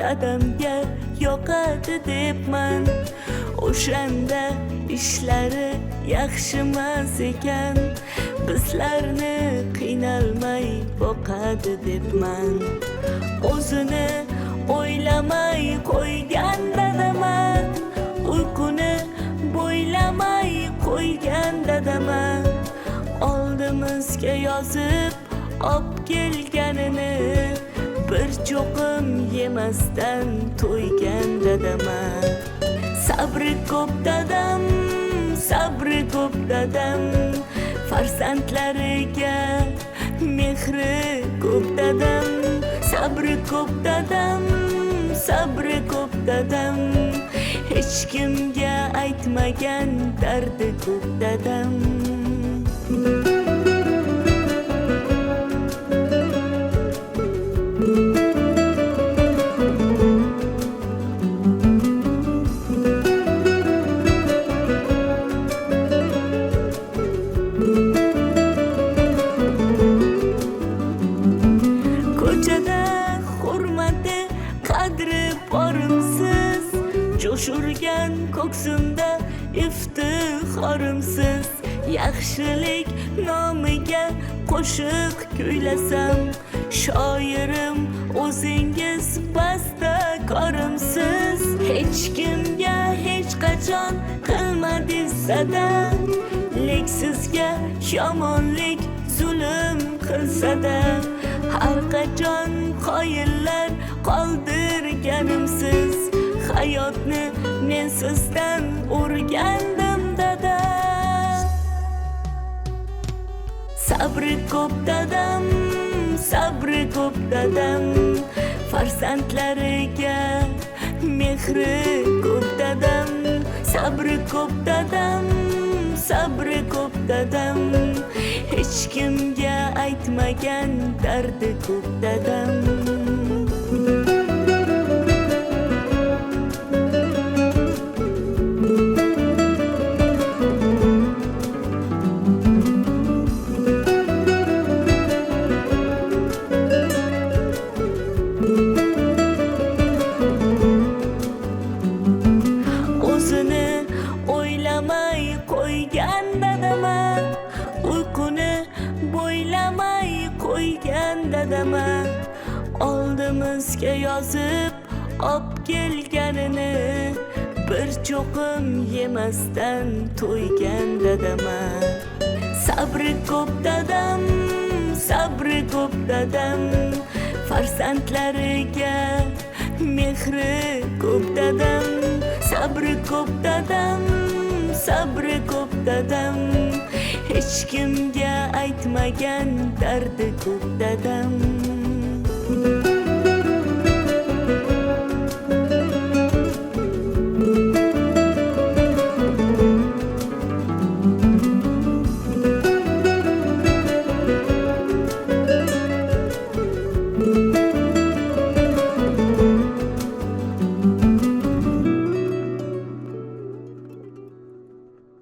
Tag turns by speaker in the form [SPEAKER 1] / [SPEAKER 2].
[SPEAKER 1] dadamga yoqadi debman. O'shanda ishlari yaxshimas ekan, bizlarni qiynalmay boqadi debman. O'zini o'ylamay qo'ygan dadaman, uyquni bo'ylamay qo'ygan dadaman. Oldimizga yozib ob kelganini bir cho'qim yemasdan to'ygan dadaman. Sabri ko'p dadam, sabri ko'p dadam, farzandlariga mehri ko'p dadam. Sabri ko'p dadam, sabri ko'p dadam, hech kimga aytmagan dardi ko'p dadam. Ko'chada hurmati qadri borimsiz, jo'shurgan ko'ksimda iftixorimsiz. Yaxshilik nomiga qo'shiq kuylasam, shoirim o'zingiz bastakorimsiz. Hech kimga hech qachon qilmadingiz sada, lek sizga yomonlik zulm qilsada. Har qachon qoyillar qoldirganimsiz, hayotni men sizdan o'rgandim dada. Sabri ko'p dadam, sabri ko'p dadam, farzandlariga mehri ko'p dadam. Sabri ko'p dadam, sabri ko'p dadam, hech kimga aytmagan dardi ko'p dadam. O'zini o'ylamay qo'ygan dadaman, uyquni bo'ylamay qo'ygan dadaman. Oldimizga yozib ob kelganini bir cho'qim yemasdan to'ygan dadaman. Sabri ko'p dadam, sabri ko'p dadam, farzandlariga mehri ko'p dadam. Sabri ko'p dadam, sabri ko'p dadam, hech kimga aytmagan dardi ko'p dadam.